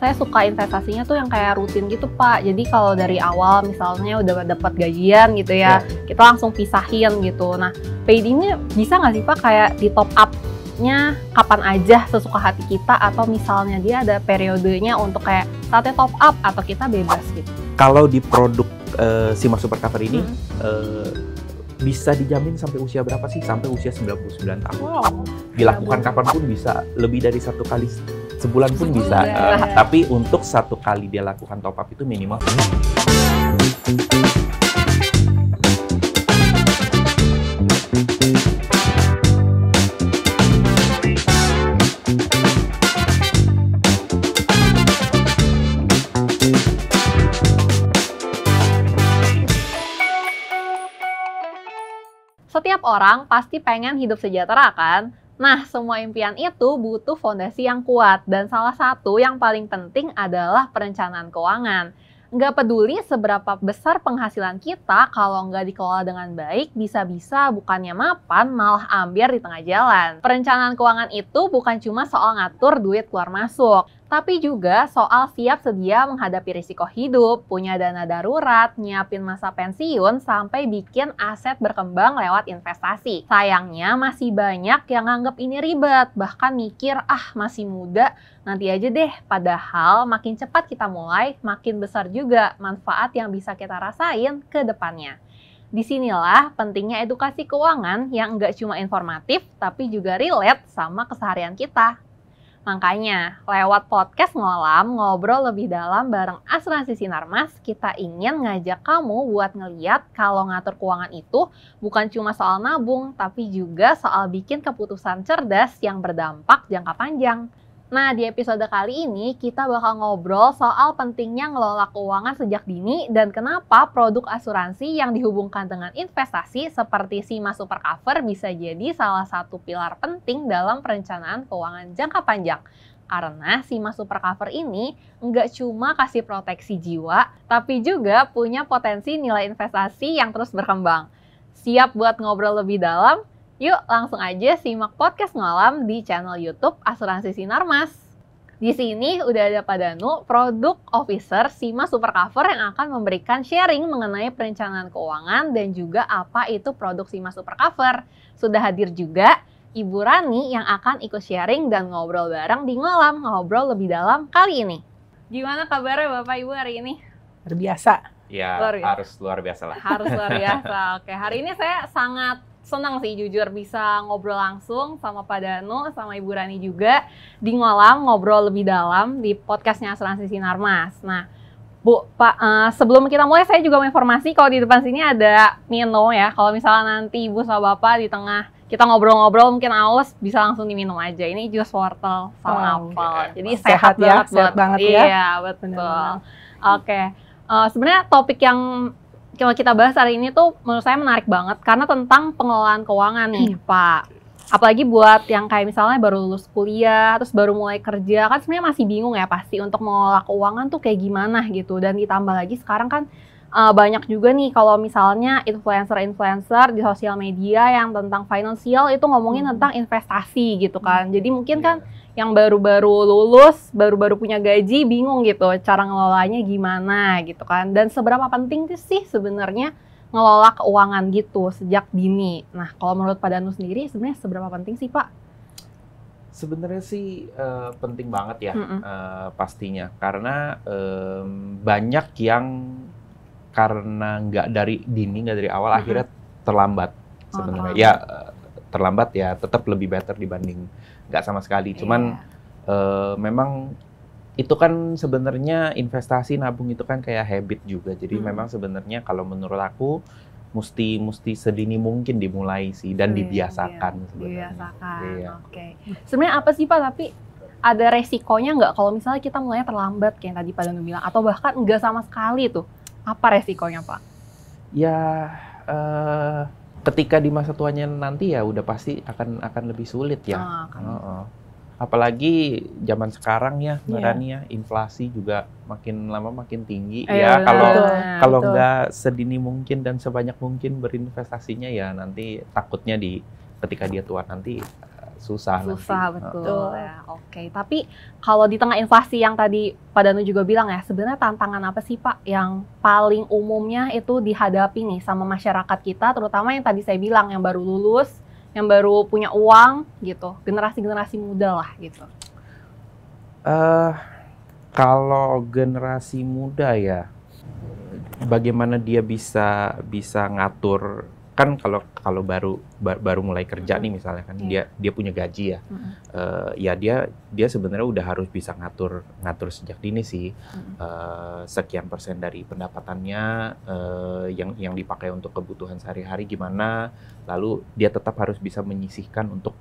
saya suka investasinya tuh yang kayak rutin gitu Pak. Jadi kalau dari awal misalnya udah dapat gajian gitu ya, kita langsung pisahin gitu. Nah, paid ini bisa nggak sih Pak kayak di top up-nya kapan aja sesuka hati kita, atau misalnya dia ada periodenya untuk kayak saatnya top up atau kita bebas gitu? Kalau di produk Sima Super Cover ini bisa dijamin sampai usia berapa sih? Sampai usia 99 tahun. Wow. Dilakukan kapanpun bisa, lebih dari 1 kali sebulan pun bisa. Tapi untuk 1 kali dia lakukan top up itu minimal. Setiap orang pasti pengen hidup sejahtera kan? Nah, semua impian itu butuh fondasi yang kuat, dan salah satu yang paling penting adalah perencanaan keuangan. Nggak peduli seberapa besar penghasilan kita, kalau nggak dikelola dengan baik, bisa-bisa bukannya mapan, malah ambiar di tengah jalan. Perencanaan keuangan itu bukan cuma soal ngatur duit keluar masuk, tapi juga soal siap sedia menghadapi risiko hidup, punya dana darurat, nyiapin masa pensiun, sampai bikin aset berkembang lewat investasi. Sayangnya masih banyak yang nganggep ini ribet, bahkan mikir, masih muda, nanti aja deh. Padahal makin cepat kita mulai, makin besar juga manfaat yang bisa kita rasain ke depannya. Disinilah pentingnya edukasi keuangan yang nggak cuma informatif, tapi juga relate sama keseharian kita. Makanya, lewat podcast Ngolam, ngobrol lebih dalam bareng Asuransi Sinarmas, kita ingin ngajak kamu buat ngeliat kalau ngatur keuangan itu bukan cuma soal nabung, tapi juga soal bikin keputusan cerdas yang berdampak jangka panjang. Nah, di episode kali ini kita bakal ngobrol soal pentingnya ngelola keuangan sejak dini dan kenapa produk asuransi yang dihubungkan dengan investasi seperti Sima Super Cover bisa jadi salah satu pilar penting dalam perencanaan keuangan jangka panjang. Karena Sima Super Cover ini nggak cuma kasih proteksi jiwa, tapi juga punya potensi nilai investasi yang terus berkembang. Siap buat ngobrol lebih dalam? Yuk langsung aja simak podcast Ngolam di channel YouTube Asuransi Sinarmas. Di sini udah ada Pak Danu, Produk Officer Sima Super Cover, yang akan memberikan sharing mengenai perencanaan keuangan dan juga apa itu produk Sima Super Cover. Sudah hadir juga Ibu Rani yang akan ikut sharing dan ngobrol bareng di Ngolam, ngobrol lebih dalam kali ini. Gimana kabarnya Bapak Ibu hari ini? Luar biasa. Ya, harus luar biasa lah. Harus luar biasa. Oke, hari ini saya sangat senang sih jujur bisa ngobrol langsung sama Pak Danu, sama Ibu Rani juga di Ngolam, ngobrol lebih dalam di podcastnya Asuransi Sinarmas. Nah, Bu, Pak, sebelum kita mulai saya juga mau informasi kalau di depan sini ada minum ya. Kalau misalnya nanti Ibu sama Bapak di tengah kita ngobrol-ngobrol mungkin aus, bisa langsung diminum aja. Ini jus wortel sama apel. Jadi sehat banget, sehat banget ya. Iya, betul. Oke. Sebenarnya topik yang kalau kita bahas hari ini tuh menurut saya menarik banget karena tentang pengelolaan keuangan nih Pak. Apalagi buat yang kayak misalnya baru lulus kuliah, terus baru mulai kerja, kan sebenarnya masih bingung ya pasti untuk mengelola keuangan tuh kayak gimana gitu. Dan ditambah lagi sekarang kan banyak juga nih kalau misalnya influencer-influencer di sosial media yang tentang finansial itu ngomongin tentang investasi gitu kan. Jadi mungkin kan yang baru-baru lulus, baru-baru punya gaji, bingung gitu cara ngelolanya gimana gitu kan. Dan seberapa penting sih sebenarnya ngelola keuangan gitu sejak dini. Nah, kalau menurut Pak Danu sendiri sebenarnya seberapa penting sih Pak? Sebenarnya sih penting banget ya, pastinya. Karena banyak yang karena nggak dari dini, nggak dari awal, akhirnya terlambat sebenarnya. Ya, terlambat ya tetap lebih better dibanding nggak sama sekali. Cuman memang itu kan sebenarnya investasi, nabung itu kan kayak habit juga. Jadi memang sebenarnya kalau menurut aku mesti sedini mungkin dimulai sih dan dibiasakan sebenarnya. Dibiasakan. Oke. Sebenarnya apa sih Pak, tapi ada resikonya nggak kalau misalnya kita mulainya terlambat kayak tadi Pak Danu bilang, atau bahkan nggak sama sekali tuh? Apa resikonya Pak? Ya ketika di masa tuanya nanti ya udah pasti akan lebih sulit ya. Apalagi zaman sekarang ya, Mbak Rani ya, inflasi juga makin lama makin tinggi ya. Kalau nggak sedini mungkin dan sebanyak mungkin berinvestasinya ya nanti takutnya ketika dia tua nanti susah Susah, nanti. betul ya. Oke, tapi kalau di tengah inflasi yang tadi Pak Danu juga bilang ya, sebenarnya tantangan apa sih Pak yang paling umumnya itu dihadapi nih sama masyarakat kita, terutama yang tadi saya bilang, yang baru lulus, yang baru punya uang gitu, generasi-generasi muda lah gitu. Kalau generasi muda ya, bagaimana dia bisa ngatur, kan kalau baru mulai kerja nih misalnya kan, dia punya gaji ya, ya dia sebenarnya udah harus bisa ngatur sejak dini sih, sekian persen dari pendapatannya yang dipakai untuk kebutuhan sehari-hari gimana, lalu dia tetap harus bisa menyisihkan untuk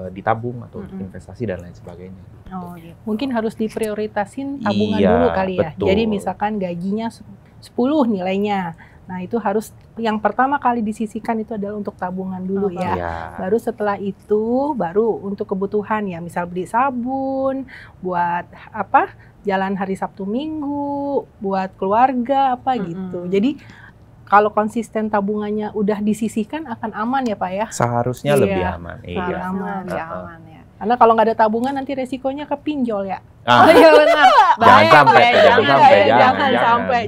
ditabung atau untuk investasi dan lain sebagainya. Oh, gitu. Mungkin harus diprioritasin tabungan dulu kali ya. Betul. Jadi misalkan gajinya 10 nilainya. Nah, itu harus yang pertama kali disisihkan itu adalah untuk tabungan dulu ya. Baru setelah itu baru untuk kebutuhan ya, misal beli sabun, buat apa? Jalan hari Sabtu Minggu, buat keluarga apa gitu. Jadi kalau konsisten tabungannya udah disisihkan akan aman ya Pak ya? Seharusnya lebih aman. Aman ya. Karena kalau nggak ada tabungan nanti resikonya kepinjol ya. Oh iya benar. Jangan sampai.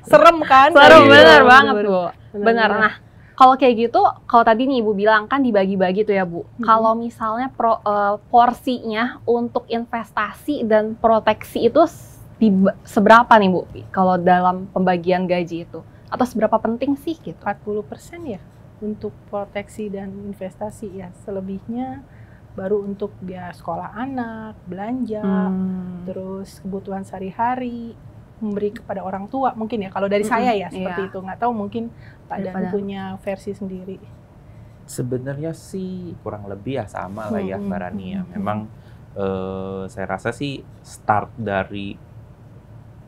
Serem kan? Serem benar banget Bu. Benar. Nah, kalau kayak gitu, kalau tadi nih Ibu bilang kan dibagi-bagi tuh ya Bu. Kalau misalnya porsinya untuk investasi dan proteksi itu seberapa nih Bu? Kalau dalam pembagian gaji itu, atau seberapa penting sih gitu? 40% ya untuk proteksi dan investasi ya. Selebihnya baru untuk biaya sekolah anak, belanja, terus kebutuhan sehari-hari, memberi kepada orang tua mungkin ya. Kalau dari saya ya seperti itu, nggak tahu mungkin Pak Dan punya versi sendiri. Sebenarnya sih kurang lebih ya sama lah ya Mbak Rani ya. Memang saya rasa sih start dari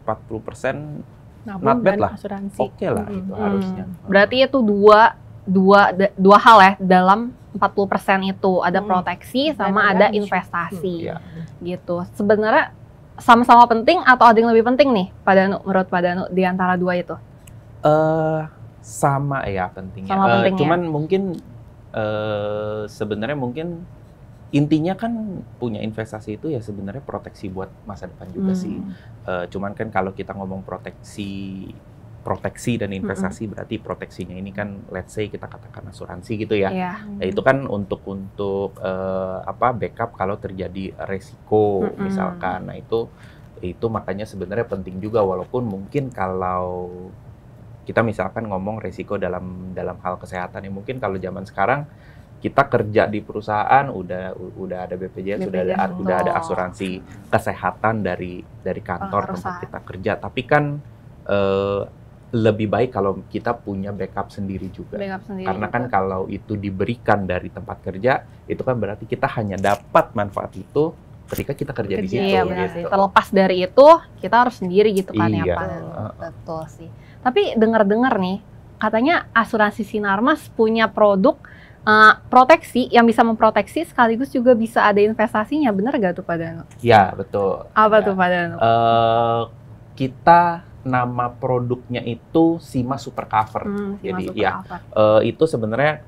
40% not bad lah, oke lah itu harusnya. Berarti itu dua hal ya dalam 40% itu, ada proteksi sama ada investasi gitu. Sebenarnya sama-sama penting atau ada yang lebih penting nih Pak Danu, menurut Pak Danu di antara dua itu? Sama ya pentingnya. Sama pentingnya. Cuman mungkin sebenarnya mungkin intinya kan punya investasi itu ya sebenarnya proteksi buat masa depan juga sih. Cuman kan kalau kita ngomong proteksi dan investasi berarti proteksinya ini kan let's say kita katakan asuransi gitu ya. Ya itu kan untuk backup kalau terjadi resiko misalkan. Nah itu makanya sebenarnya penting juga, walaupun mungkin kalau kita misalkan ngomong resiko dalam hal kesehatan ya, mungkin kalau zaman sekarang kita kerja di perusahaan udah ada BPJS, udah ada asuransi kesehatan dari kantor tempat kita kerja, tapi kan lebih baik kalau kita punya backup sendiri juga. Karena kan kalau itu diberikan dari tempat kerja, itu kan berarti kita hanya dapat manfaat itu ketika kita kerja di situ. Iya benar sih. Terlepas dari itu, kita harus sendiri gitu kan ya Pak. Betul sih. Tapi dengar-dengar nih, katanya asuransi Sinarmas punya produk proteksi yang bisa memproteksi sekaligus juga bisa ada investasinya. Benar gak tuh Pak Danu? Iya betul. Apa tuh Pak Danu? Kita nama produknya itu Sima Super Cover. Jadi ya itu sebenarnya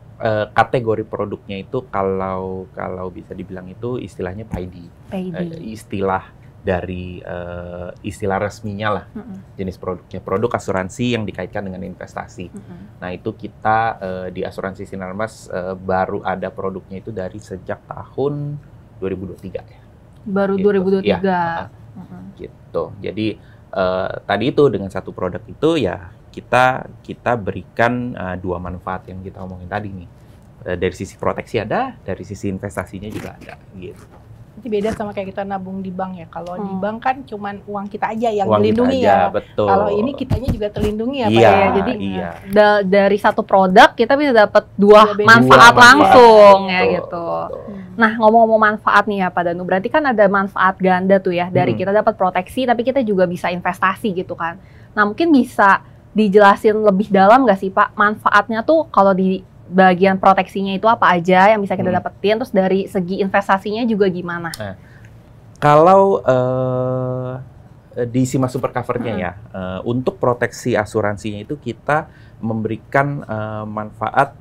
kategori produknya itu kalau bisa dibilang itu istilahnya PAID. Istilah dari istilah resminya lah, jenis produknya, produk asuransi yang dikaitkan dengan investasi. Nah itu kita di asuransi Sinarmas baru ada produknya itu dari sejak tahun 2023 ya. Baru gitu. 2023. Ya, gitu. Jadi tadi itu dengan satu produk itu ya kita berikan dua manfaat yang kita omongin tadi nih. Dari sisi proteksi ada, dari sisi investasinya juga ada gitu. Jadi beda sama kayak kita nabung di bank ya. Kalau di bank kan cuman uang kita aja yang dilindungi ya. Betul. Kalau ini kitanya juga terlindungi ya Pak ya. Jadi dari satu produk kita bisa dapat dua manfaat langsung ya gitu. Nah ngomong-ngomong manfaat nih ya Pak Danu, berarti kan ada manfaat ganda tuh ya. Dari kita dapat proteksi tapi kita juga bisa investasi gitu kan. Nah mungkin bisa dijelasin lebih dalam nggak sih Pak, manfaatnya tuh kalau di bagian proteksinya itu apa aja yang bisa kita dapetin, terus dari segi investasinya juga gimana? Kalau di Sima Super Cover-nya ya, untuk proteksi asuransinya itu kita memberikan manfaat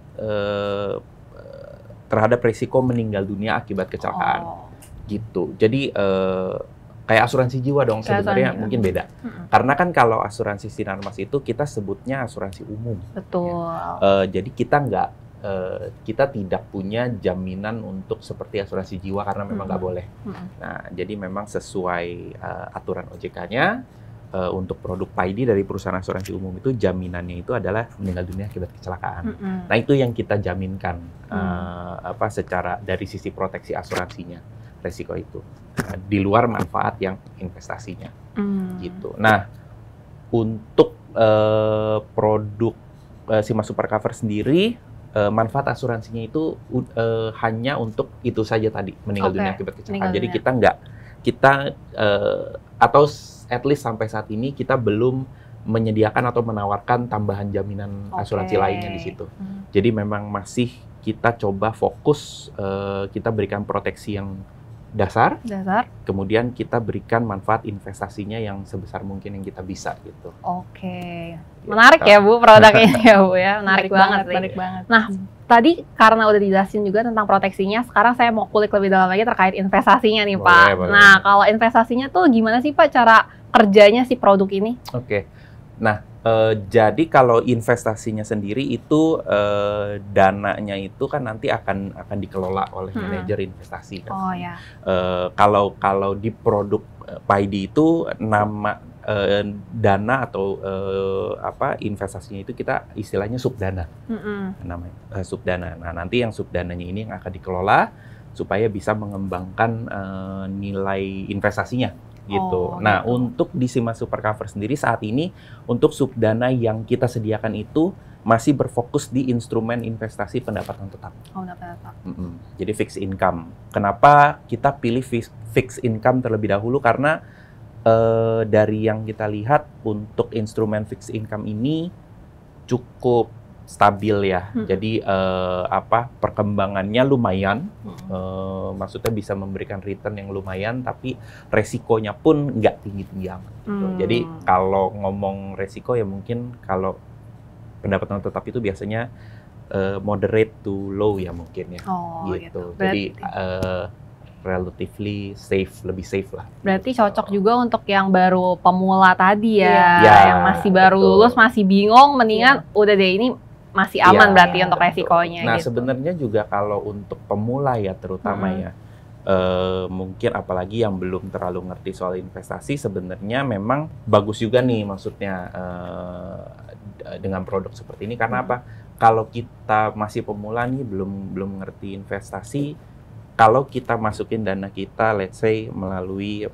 terhadap risiko meninggal dunia akibat kecelakaan. Gitu. Jadi kayak asuransi jiwa dong sebenarnya mungkin beda. Karena kan kalau asuransi Sinarmas itu kita sebutnya asuransi umum. Betul. Jadi kita tidak punya jaminan untuk seperti asuransi jiwa karena memang nggak boleh. Nah, jadi memang sesuai aturan OJK-nya untuk produk PAID dari perusahaan asuransi umum itu jaminannya itu adalah meninggal dunia akibat kecelakaan. Nah, itu yang kita jaminkan secara dari sisi proteksi asuransinya resiko itu di luar manfaat yang investasinya gitu. Nah, untuk produk Simas Super Cover sendiri manfaat asuransinya itu hanya untuk itu saja tadi, meninggal dunia akibat kecelakaan. Jadi atau at least sampai saat ini kita belum menyediakan atau menawarkan tambahan jaminan asuransi lainnya di situ. Jadi memang masih kita coba fokus kita berikan proteksi yang dasar, kemudian kita berikan manfaat investasinya yang sebesar mungkin yang kita bisa gitu. Menarik ya Bu produknya ya Bu ya, menarik banget. Nah, tadi karena udah dijelasin juga tentang proteksinya, sekarang saya mau kulik lebih dalam lagi terkait investasinya nih Pak. Nah, kalau investasinya tuh gimana sih Pak cara kerjanya si produk ini? Nah, jadi kalau investasinya sendiri itu dananya itu kan nanti akan dikelola oleh manajer investasi kan. Kalau di produk PAID itu nama dana atau investasinya itu kita istilahnya subdana, namanya subdana. Nah, nanti yang subdananya ini yang akan dikelola supaya bisa mengembangkan nilai investasinya. Gitu. Nah, untuk di Simas Super Cover sendiri saat ini untuk subdana yang kita sediakan itu masih berfokus di instrumen investasi pendapatan tetap. Jadi fixed income. Kenapa kita pilih fixed income terlebih dahulu? Karena dari yang kita lihat untuk instrumen fixed income ini cukup stabil ya. Jadi perkembangannya lumayan, maksudnya bisa memberikan return yang lumayan, tapi resikonya pun nggak tinggi-tinggi amat. Gitu. Jadi kalau ngomong resiko ya mungkin kalau pendapatan tetap itu biasanya moderate to low ya mungkin ya. Gitu. Jadi relatively safe, lebih safe lah. Berarti cocok juga untuk yang baru pemula tadi ya, yang masih baru lulus, masih bingung, mendingan udah deh ini masih aman berarti untuk resikonya. Nah, sebenarnya juga kalau untuk pemula ya terutama ya, mungkin apalagi yang belum terlalu ngerti soal investasi, sebenarnya memang bagus juga nih maksudnya dengan produk seperti ini. Karena apa? Kalau kita masih pemula nih, belum ngerti investasi, kalau kita masukin dana kita, let's say melalui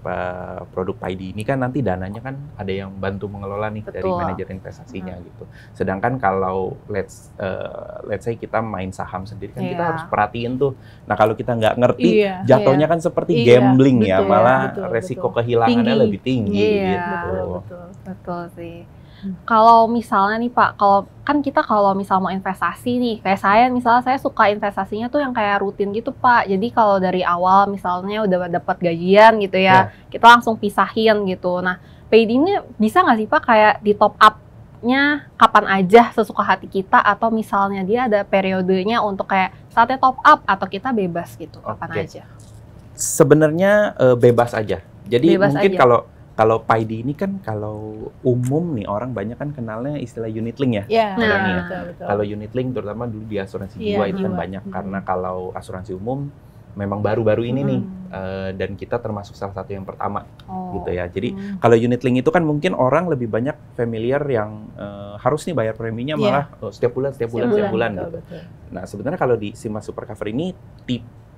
produk PAID ini kan nanti dananya kan ada yang bantu mengelola nih dari manajer investasinya gitu. Sedangkan kalau let's say kita main saham sendiri kan kita harus perhatiin tuh. Nah, kalau kita nggak ngerti, jatuhnya kan seperti gambling ya, malah resiko kehilangannya lebih tinggi gitu. Betul sih. Kalau misalnya nih Pak, kalau misal mau investasi nih, kayak saya misalnya saya suka investasinya tuh yang kayak rutin gitu Pak. Jadi kalau dari awal misalnya udah dapat gajian gitu ya, kita langsung pisahin gitu. Nah, PAID ini bisa nggak sih Pak kayak di top up-nya kapan aja sesuka hati kita, atau misalnya dia ada periodenya untuk kayak saatnya top up atau kita bebas gitu kapan aja? Sebenarnya bebas aja. Jadi mungkin kalau PAID ini kan kalau umum nih orang banyak kan kenalnya istilah unit link ya. Betul. Kalau unit link terutama dulu di asuransi jiwa itu kan banyak, karena kalau asuransi umum memang baru-baru ini nih dan kita termasuk salah satu yang pertama gitu ya. Jadi kalau unit link itu kan mungkin orang lebih banyak familiar yang harus nih bayar preminya malah setiap bulan gitu. Betul. Nah, sebenarnya kalau di Simas Super Cover ini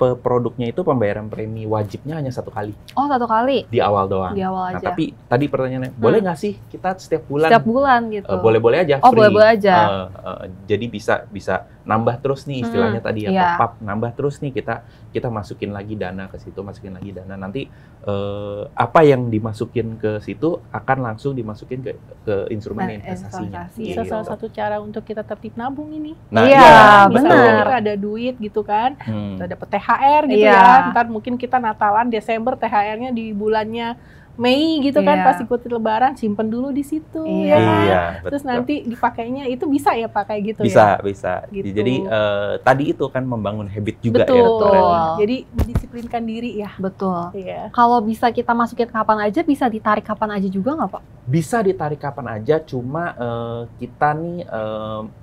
produknya itu pembayaran premi wajibnya hanya 1 kali. Satu kali? Di awal doang. Di awal aja. Nah, tapi tadi pertanyaannya, boleh nggak sih kita setiap bulan? Setiap bulan gitu. Boleh-boleh aja, free. Boleh-boleh aja. Jadi bisa nambah terus nih istilahnya tadi ya, top up, nambah terus nih kita masukin lagi dana ke situ, nanti apa yang dimasukin ke situ akan langsung dimasukin ke instrumen investasinya. Bisa salah satu cara untuk kita tertib nabung ini. Nah, benar. Kita ada duit gitu kan, kita dapat THR gitu ya. Ntar mungkin kita Natalan Desember THR-nya di bulannya Mei gitu kan, pas ikut Lebaran simpen dulu di situ ya kan. Iya, Terus nanti dipakainya itu bisa ya pakai gitu bisa, ya? Bisa. Gitu. Jadi tadi itu kan membangun habit juga ya. Betul. Jadi mendisiplinkan diri ya. Betul. Iya. Kalau bisa kita masukin kapan aja, bisa ditarik kapan aja juga nggak Pak? Bisa ditarik kapan aja, cuma kita nih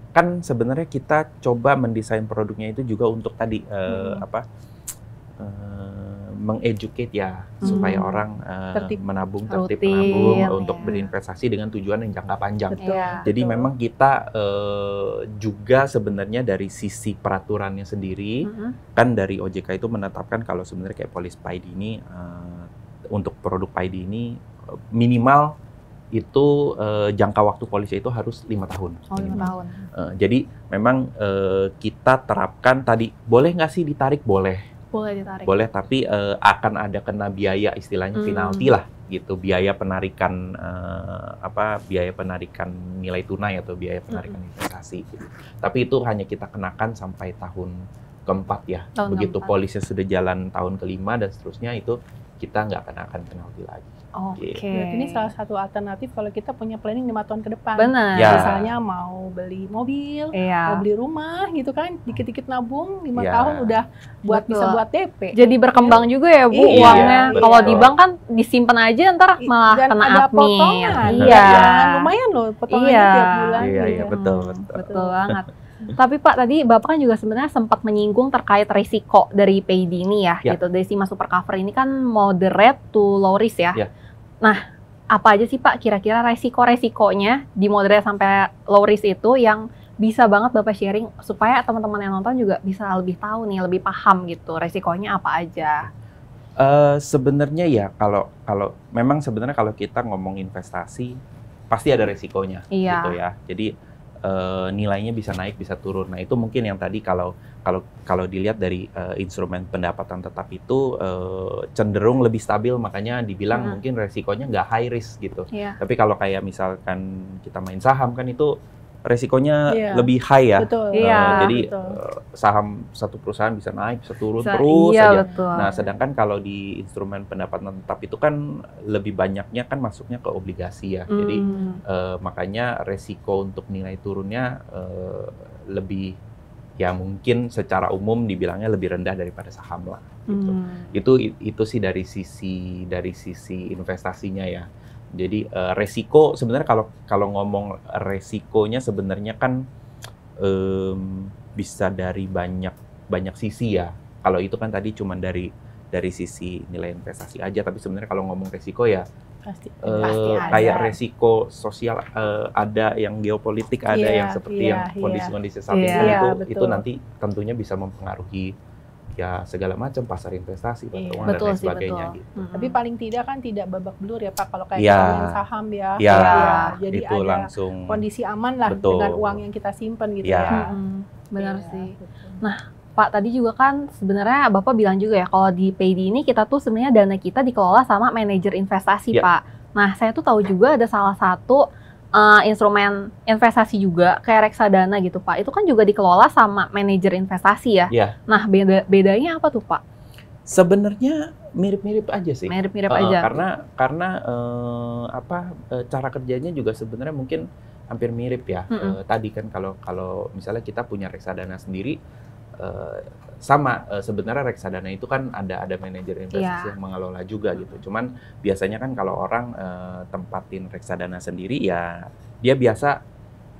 kan sebenarnya kita coba mendesain produknya itu juga untuk tadi mengeducate ya, supaya orang tertib menabung untuk berinvestasi dengan tujuan yang jangka panjang. Jadi memang kita juga sebenarnya dari sisi peraturannya sendiri, kan dari OJK itu menetapkan kalau sebenarnya kayak polis PAID ini untuk produk PAID ini minimal itu jangka waktu polisnya itu harus 5 tahun. 5 tahun. Jadi memang kita terapkan tadi, boleh nggak sih ditarik? Boleh. Boleh ditarik. Boleh, tapi akan ada kena biaya, istilahnya penalti lah gitu, biaya penarikan biaya penarikan nilai tunai atau biaya penarikan investasi gitu. Tapi itu hanya kita kenakan sampai tahun keempat ya. Begitu polisnya sudah jalan tahun kelima dan seterusnya, itu kita nggak kenakan penalti lagi. Oke. Berarti ini salah satu alternatif kalau kita punya planning 5 tahun ke depan. Benar. Misalnya mau beli mobil, mau beli rumah gitu kan, dikit-dikit nabung 5 tahun udah bisa buat DP. Jadi berkembang juga ya Bu uangnya. Kalau di bank kan disimpan aja, ntar malah dan kena ada admin. potongan. Iya. Lumayan loh potongannya tiap bulan. Iya, betul. Betul banget. Tapi Pak, tadi Bapak kan juga sebenarnya sempat menyinggung terkait risiko dari PAID ini ya, gitu. Dari Sima Super Cover ini kan moderate to low risk ya. Nah, apa aja sih Pak kira-kira resiko-resikonya di moderate sampai low risk itu yang bisa banget Bapak sharing supaya teman-teman yang nonton juga bisa lebih tahu nih, lebih paham gitu resikonya apa aja? Sebenarnya ya kalau memang sebenarnya kalau kita ngomong investasi pasti ada resikonya gitu ya. Jadi nilainya bisa naik bisa turun. Nah itu mungkin yang tadi kalau dilihat dari instrumen pendapatan tetap itu cenderung lebih stabil, makanya dibilang mungkin resikonya nggak high risk gitu. Tapi kalau kayak misalkan kita main saham kan itu resikonya lebih high ya. Jadi saham satu perusahaan bisa naik, bisa turun terus saja. Nah, sedangkan kalau di instrumen pendapatan tetap itu kan lebih banyaknya kan masuknya ke obligasi ya. Jadi makanya resiko untuk nilai turunnya lebih ya mungkin secara umum dibilangnya lebih rendah daripada saham lah gitu. Itu sih dari sisi investasinya ya. Jadi resiko sebenarnya kalau ngomong resikonya sebenarnya kan bisa dari banyak sisi ya. Kalau itu kan tadi cuma dari sisi nilai investasi aja, tapi sebenarnya kalau ngomong resiko ya pasti kayak resiko sosial ada, yang geopolitik ada, yang seperti yang kondisi-kondisi saat ini itu nanti tentunya bisa mempengaruhi ya segala macam pasar investasi, pasar uang dan lain sebagainya gitu. Tapi paling tidak kan tidak babak belur ya Pak kalau kayak main saham ya. Jadi itu ada langsung kondisi aman lah dengan uang yang kita simpan gitu ya. Benar sih. Nah Pak, tadi juga kan sebenarnya Bapak bilang juga ya kalau di PAID ini kita tuh sebenarnya dana kita dikelola sama manajer investasi Pak. Nah saya tuh tahu juga ada salah satu instrumen investasi juga kayak reksadana gitu Pak, itu kan juga dikelola sama manajer investasi ya. Nah bedanya apa tuh Pak? Sebenarnya mirip-mirip aja sih. Mirip-mirip aja. Karena cara kerjanya juga sebenarnya mungkin hampir mirip ya. Tadi kan kalau misalnya kita punya reksadana sendiri, sama sebenarnya reksadana itu kan ada manajer investasi yang mengelola juga gitu. Cuman biasanya kan kalau orang tempatin reksadana sendiri ya dia biasa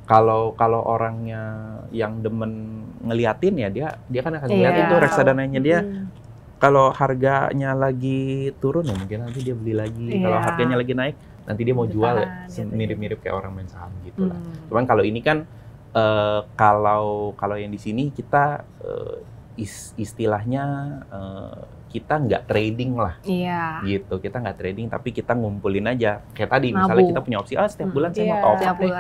kalau orangnya yang demen ngeliatin ya dia kan akan ngeliatin tuh reksadananya dia. Kalau harganya lagi turun ya mungkin nanti dia beli lagi. Kalau harganya lagi naik nanti dia mau jual mirip-mirip kayak orang main saham gitu lah. Cuman kalau ini kan kalau yang di sini kita istilahnya kita nggak trading lah, gitu. Kita nggak trading, tapi kita ngumpulin aja. Kayak tadi, misalnya kita punya opsi, setiap bulan saya mau top up deh.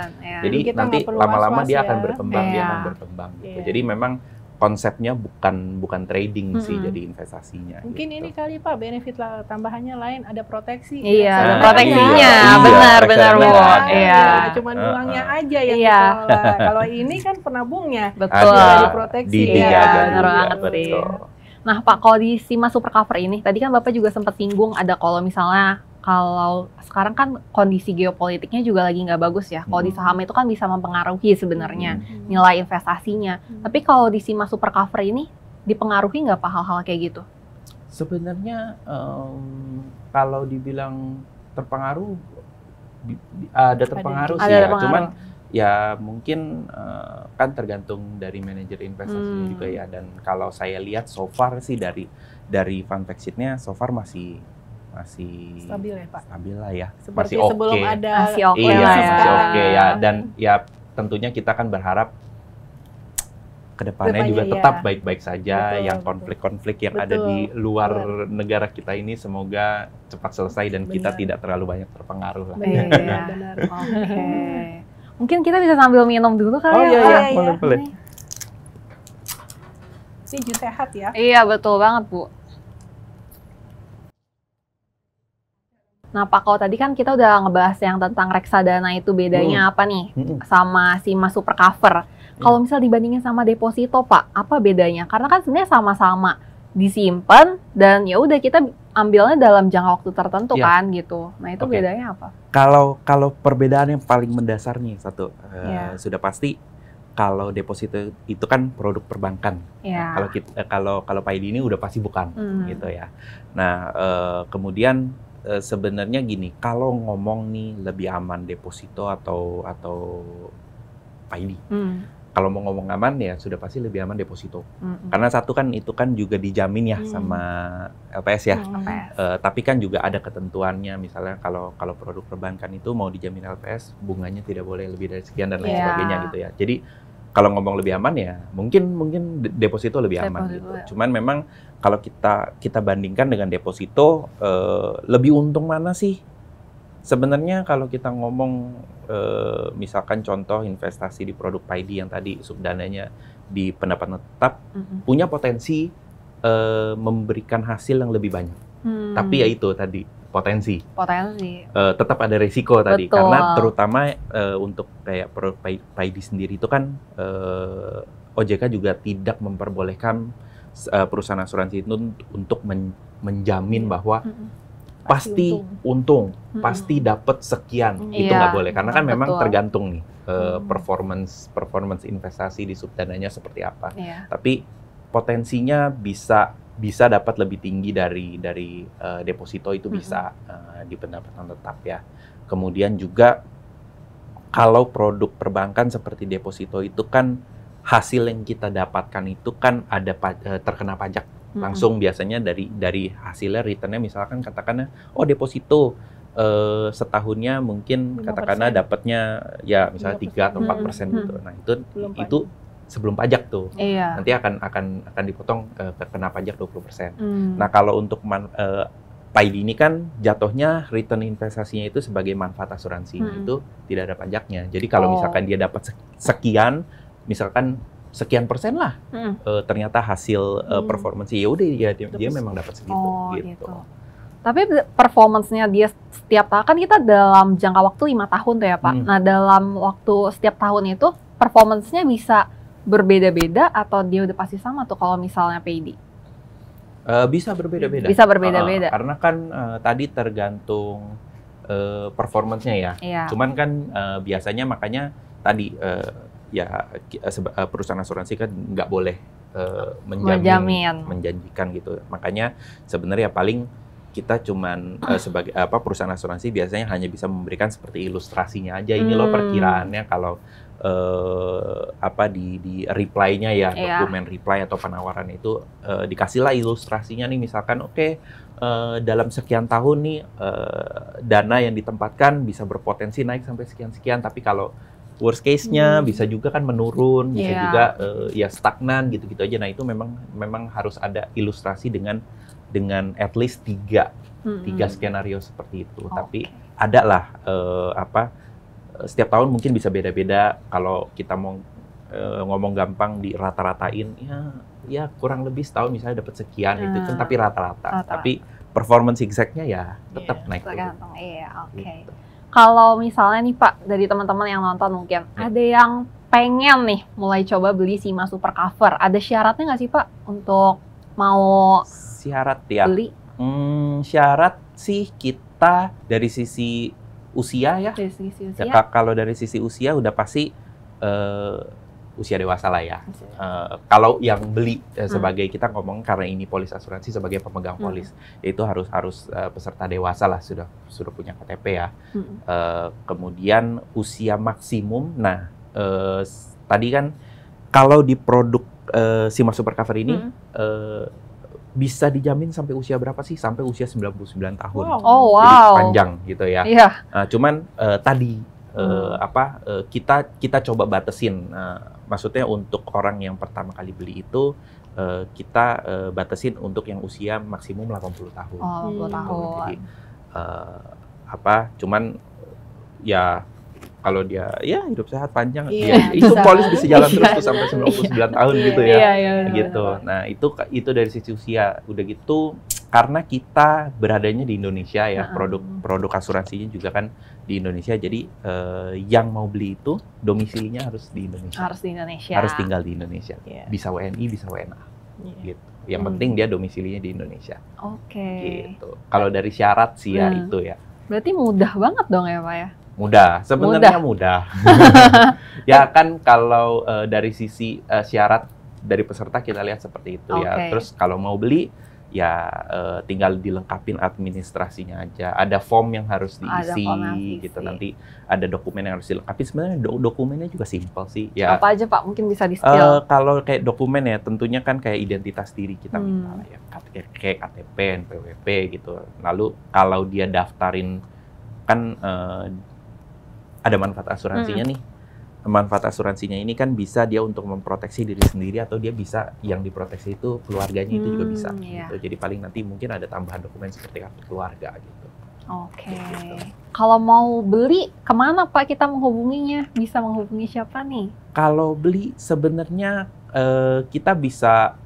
Jadi nanti lama-lama dia akan berkembang, gitu. Jadi memang konsepnya bukan trading sih, jadi investasinya. Mungkin gitu. Ini kali Pak benefit lah tambahannya lain, ada proteksi. Ada proteksinya, benar Bu. Cuman uangnya aja yang dikelola. Kalau ini kan penabungnya, betul. Ada proteksi. Benar banget sih. Nah Pak, kalau di Sima Super Cover ini, tadi kan Bapak juga sempat singgung ada kalau misalnya kalau sekarang kan kondisi geopolitiknya juga lagi nggak bagus ya. Kalau di saham itu kan bisa mempengaruhi sebenarnya nilai investasinya. Tapi kalau di SIMA Super Cover ini dipengaruhi nggak Pak hal-hal kayak gitu? Sebenarnya kalau dibilang terpengaruh, ada terpengaruh sih ya. Cuman ya mungkin kan tergantung dari manajer investasinya juga ya. Dan kalau saya lihat so far sih dari fund fact sheet-nya so far masih stabil ya Pak. Stabil lah ya. Seperti masih sebelum okay. ada masih oke iya, lah ya. masih oke ya. Dan ya tentunya kita kan berharap kedepannya juga tetap baik-baik saja. Betul, yang konflik-konflik yang ada di luar negara kita ini semoga cepat selesai dan kita tidak terlalu banyak terpengaruh lah. Benar. Oke. Mungkin kita bisa sambil minum dulu kali ya. Iya, boleh. Ini jus sehat ya. Iya, betul banget, Bu. Nah, Pak, kalau tadi kan kita udah ngebahas yang tentang reksadana itu bedanya apa nih sama SIMA Super Cover. Kalau misal dibandingin sama deposito, Pak, apa bedanya? Karena kan sebenarnya sama-sama disimpan dan ya udah kita ambilnya dalam jangka waktu tertentu kan gitu. Nah, itu bedanya apa? Kalau perbedaan yang paling mendasar nih satu, sudah pasti kalau deposito itu kan produk perbankan. Nah, kalau PAID ini udah pasti bukan gitu ya. Nah, kemudian sebenarnya gini, kalau ngomong nih lebih aman deposito atau PAID. Kalau mau ngomong aman ya sudah pasti lebih aman deposito. Karena satu kan itu kan juga dijamin ya sama LPS ya. Tapi kan juga ada ketentuannya, misalnya kalau produk perbankan itu mau dijamin LPS, bunganya tidak boleh lebih dari sekian dan lain sebagainya gitu ya. Jadi kalau ngomong lebih aman ya mungkin deposito lebih aman gitu. Cuman memang kalau kita bandingkan dengan deposito, lebih untung mana sih? Sebenarnya kalau kita ngomong misalkan contoh investasi di produk PAID yang tadi subdananya di pendapatan tetap punya potensi memberikan hasil yang lebih banyak. Tapi ya itu tadi potensi. Tetap ada resiko tadi. Karena terutama untuk kayak produk PAID sendiri itu kan OJK juga tidak memperbolehkan perusahaan asuransi itu untuk menjamin bahwa pasti untung, pasti dapat sekian, itu nggak boleh. Karena kan memang tergantung nih performance investasi di subdananya seperti apa. Tapi potensinya bisa dapat lebih tinggi dari deposito itu bisa di pendapatan tetap ya. Kemudian juga kalau produk perbankan seperti deposito itu kan hasil yang kita dapatkan itu kan ada terkena pajak langsung biasanya dari hasilnya returnnya, misalkan katakanlah deposito setahunnya mungkin 5%. Katakanlah dapatnya ya misalnya 3 atau 4% gitu. Nah itu sebelum pajak tuh. Nanti akan dipotong kena pajak 20%. Nah kalau untuk PAID ini kan jatuhnya return investasinya itu sebagai manfaat asuransi, itu tidak ada pajaknya. Jadi kalau misalkan dia dapat sekian, misalkan sekian persen lah, ternyata hasil performance ya udah dia memang dapat segitu gitu. Tapi performance-nya dia setiap tahun kan kita dalam jangka waktu 5 tahun tuh ya Pak. Nah dalam waktu setiap tahun itu performance-nya bisa berbeda-beda atau dia udah pasti sama tuh kalau misalnya PAID? Bisa berbeda-beda. Bisa berbeda-beda. Karena kan tadi tergantung performance-nya ya. Cuman kan biasanya makanya tadi perusahaan asuransi kan nggak boleh menjanjikan gitu. Makanya sebenarnya paling kita cuman sebagai perusahaan asuransi biasanya hanya bisa memberikan seperti ilustrasinya aja. Ini loh perkiraannya kalau di reply-nya ya, dokumen reply atau penawaran itu dikasihlah ilustrasinya nih, misalkan dalam sekian tahun nih dana yang ditempatkan bisa berpotensi naik sampai sekian-sekian, tapi kalau worst case-nya bisa juga kan menurun, bisa juga ya stagnan gitu-gitu aja. Nah itu memang harus ada ilustrasi dengan at least tiga skenario seperti itu. Tapi ada lah setiap tahun mungkin bisa beda-beda. Kalau kita mau ngomong gampang di rata-ratain ya kurang lebih setahun misalnya dapat sekian itu kan, tapi rata-rata. Tapi performance exact-nya ya tetap naik turun. Gitu. Kalau misalnya nih Pak, dari teman-teman yang nonton mungkin ada yang pengen nih mulai coba beli SIMA Super Cover, ada syaratnya nggak sih Pak untuk mau syarat ya? Beli? Syarat sih rata-rata dari sisi usia ya. Dari sisi usia. Kalau dari sisi usia udah pasti usia dewasa lah ya. Kalau yang beli sebagai kita ngomong karena ini polis asuransi sebagai pemegang polis, itu harus peserta dewasa lah, sudah punya KTP ya. Kemudian usia maksimum. Nah, tadi kan kalau di produk Simar Super Cover ini bisa dijamin sampai usia berapa sih? Sampai usia 99 tahun. Oh, wow. Jadi panjang gitu ya. Iya. Cuman tadi kita coba batasin. Maksudnya untuk orang yang pertama kali beli itu kita batasin untuk yang usia maksimum 80 tahun. Oh, 80 tahun. Jadi cuman ya kalau dia ya hidup sehat panjang, itu polis bisa jalan terus tuh sampai 99 tahun gitu ya. Gitu. Nah, itu dari sisi usia. Udah gitu karena kita beradanya di Indonesia ya, produk asuransinya juga kan di Indonesia. Jadi yang mau beli itu domisilinya harus di Indonesia. Harus di Indonesia. Harus tinggal di Indonesia. Bisa WNI, bisa WNA. Gitu. Yang penting dia domisilinya di Indonesia. Oke. Gitu. Kalau dari syarat sih ya itu ya. Berarti mudah banget dong ya, Pak ya? Mudah, sebenarnya mudah. Ya kan kalau dari sisi syarat dari peserta kita lihat seperti itu ya. Terus kalau mau beli ya tinggal dilengkapin administrasinya aja. Ada form yang harus diisi gitu. Nanti ada dokumen yang harus dilengkapi. Sebenarnya dokumennya juga simpel sih. Ya. Apa aja Pak? Mungkin bisa di-spill. Kalau kayak dokumen ya tentunya kan kayak identitas diri kita minta lah ya. Kayak KTP, NPWP gitu. Lalu kalau dia daftarin kan ada manfaat asuransinya nih. Manfaat asuransinya ini kan bisa dia untuk memproteksi diri sendiri atau dia bisa yang diproteksi itu keluarganya itu juga bisa. Gitu. Jadi paling nanti mungkin ada tambahan dokumen seperti kartu keluarga gitu. Oke. Kalau mau beli kemana Pak kita menghubunginya? Bisa menghubungi siapa nih? Kalau beli sebenarnya kita bisa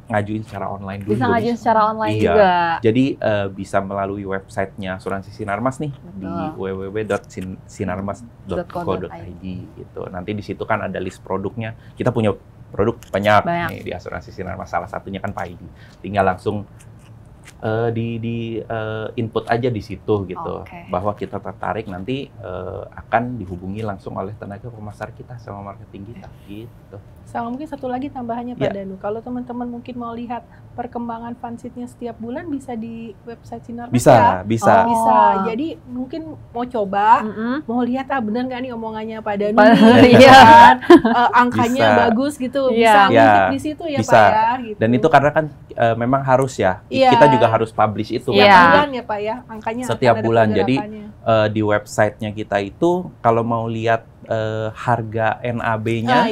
ngajuin secara online dulu. Bisa ngajuin secara online juga. Jadi bisa melalui websitenya Asuransi Sinarmas nih. Di www.sinarmas.co.id gitu. Nanti di situ kan ada list produknya. Kita punya produk banyak. Nih di Asuransi Sinarmas. Salah satunya kan Pak ID. Tinggal langsung di input aja di situ gitu. Bahwa kita tertarik nanti akan dihubungi langsung oleh tenaga pemasar kita sama marketing kita gitu. Sama mungkin satu lagi tambahannya Pak Danu, kalau teman-teman mungkin mau lihat perkembangan fansitnya setiap bulan bisa di website Sinarmas ya? Bisa. Jadi mungkin mau coba, mau lihat benar nggak nih omongannya Pak Danu, angkanya bagus gitu, bisa ngintip di situ ya Pak ya. Gitu. Dan itu karena kan memang harus ya, kita juga harus publish itu kan. Setiap bulan ya Pak ya, angkanya setiap bulan. Jadi di websitenya kita itu kalau mau lihat harga NAB-nya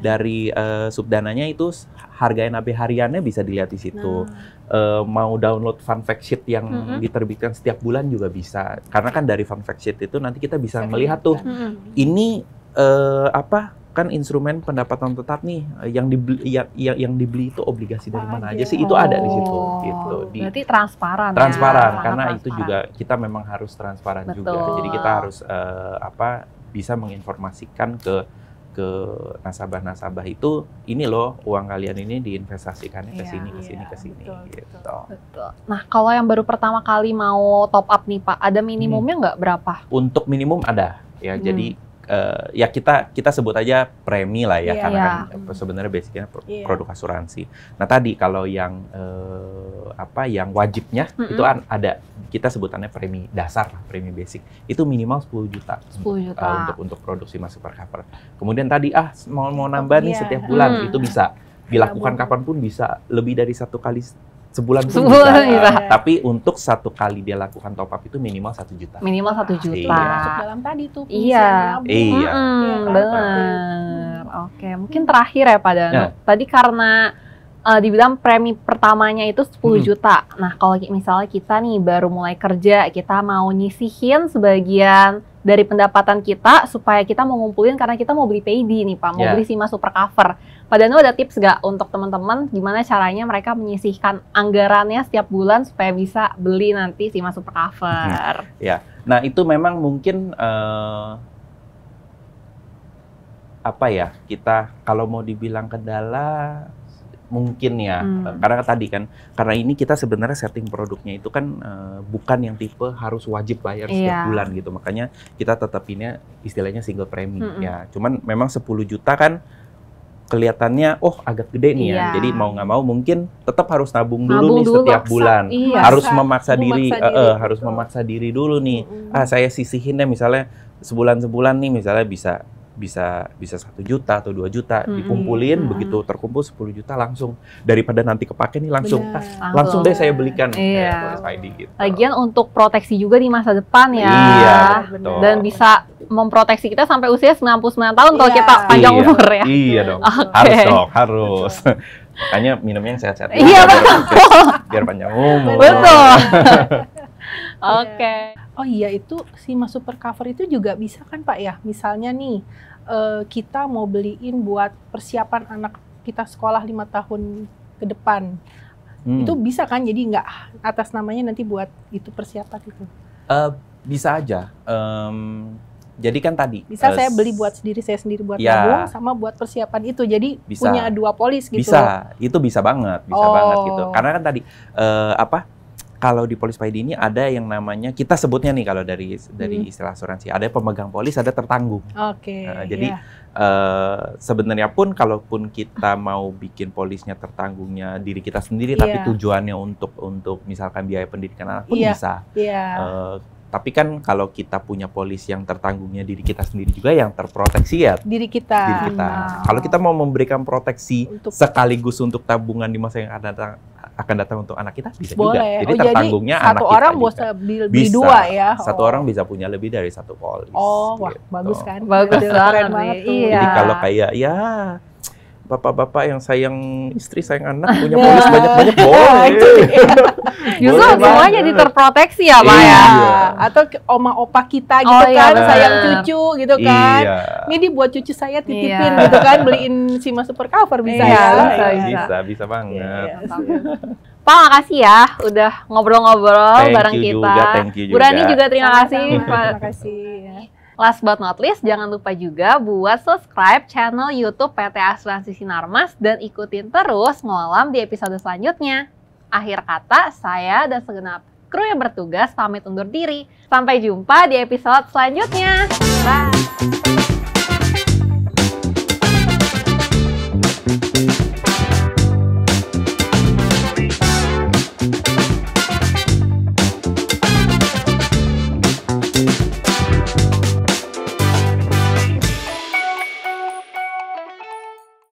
dari subdananya itu harga NAB hariannya bisa dilihat di situ. Mau download fun fact sheet yang diterbitkan setiap bulan juga bisa. Karena kan dari fun fact sheet itu nanti kita bisa melihat tuh ini kan instrumen pendapatan tetap nih yang dibeli itu obligasi dari mana aja sih, itu ada di situ gitu. Berarti transparan karena itu juga kita memang harus transparan juga. Jadi kita harus bisa menginformasikan ke nasabah-nasabah itu, ini loh uang kalian ini diinvestasikannya ke sini gitu. Betul. Nah, kalau yang baru pertama kali mau top up nih Pak, ada minimumnya nggak berapa? Untuk minimum ada ya. Jadi ya kita sebut aja premi lah ya, karena kan sebenarnya basicnya produk asuransi. Nah tadi kalau yang yang wajibnya itu ada, kita sebutannya premi dasar, premi basic itu minimal 10 juta. 10 juta untuk produksi Super Cover. Kemudian tadi mau nambah nih setiap bulan, itu bisa dilakukan kapanpun, bisa lebih dari satu kali sebulan pun bisa. Tapi untuk satu kali dia lakukan top up itu minimal 1 juta. Minimal 1 juta. Masuk dalam tadi tuh. Benar. Oke, mungkin terakhir ya Pak Danu. Tadi karena dibilang premi pertamanya itu 10 juta. Nah, kalau misalnya kita nih baru mulai kerja, kita mau nyisihin sebagian dari pendapatan kita supaya kita mau ngumpulin karena kita mau beli PD nih Pak, mau beli Simar Super Cover. Pak Danu ada tips nggak untuk teman-teman gimana caranya mereka menyisihkan anggarannya setiap bulan supaya bisa beli nanti Simar Super Cover? Ya, nah itu memang mungkin kita kalau mau dibilang kendala, mungkin ya, karena tadi kan, karena ini kita sebenarnya setting produknya itu kan bukan yang tipe harus wajib bayar setiap bulan gitu, makanya kita tetapinnya istilahnya single premi ya. Cuman memang 10 juta kan kelihatannya agak gede nih ya, jadi mau nggak mau mungkin tetap harus nabung dulu nih setiap bulan, harus memaksa diri, harus memaksa diri dulu nih. Saya sisihin deh misalnya sebulan nih misalnya bisa 1 juta atau 2 juta dikumpulin, begitu terkumpul 10 juta langsung, daripada nanti kepake nih langsung deh saya belikan Polis ID gitu. Lagian untuk proteksi juga di masa depan ya. Iya, dan bisa memproteksi kita sampai usia 99 tahun kalau kita panjang umur ya. Iya dong. Harus dong, harus. Makanya minumnya yang sehat-sehat. Iya, betul. Biar panjang umur. Betul. Oh iya, itu Sima Super Cover itu juga bisa kan Pak ya? Misalnya nih, kita mau beliin buat persiapan anak kita sekolah 5 tahun ke depan. Itu bisa kan? Jadi nggak atas namanya nanti buat itu persiapan itu? Bisa aja. Jadi kan tadi bisa saya beli buat saya sendiri buat tabung sama buat persiapan itu, jadi punya 2 polis gitu. Itu bisa banget gitu. Karena kan tadi kalau di Polis ID ini ada yang namanya, kita sebutnya nih kalau dari istilah asuransi, ada pemegang polis, ada tertanggung. Jadi sebenarnya pun kalaupun kita mau bikin polisnya tertanggungnya diri kita sendiri, tapi tujuannya untuk misalkan biaya pendidikan anak pun bisa. Tapi kan kalau kita punya polis yang tertanggungnya diri kita sendiri juga, yang terproteksi ya diri kita. Kalau kita mau memberikan proteksi sekaligus untuk tabungan di masa yang akan datang untuk anak kita, bisa juga. Jadi tertanggungnya anak kita. Satu orang bisa beli 2 ya. Satu orang bisa punya lebih dari 1 polis. Wah, bagus kan? Bagus banget tuh. Jadi kalau kayak bapak-bapak yang sayang istri, sayang anak, punya polis banyak-banyak, boleh. Justru semua jadi terproteksi ya Pak ya. Atau oma opa kita gitu kan, sayang cucu gitu kan. Ini buat cucu saya titipin gitu kan, beliin Sima Super Cover bisa bisa banget. Pak, makasih ya udah ngobrol-ngobrol bareng kita. Thank you juga. Bu Rani juga terima kasih. Terima kasih. Last but not least, jangan lupa juga buat subscribe channel YouTube PT Asuransi Sinarmas dan ikutin terus Ngolam di episode selanjutnya. Akhir kata, saya dan segenap kru yang bertugas pamit undur diri. Sampai jumpa di episode selanjutnya. Bye!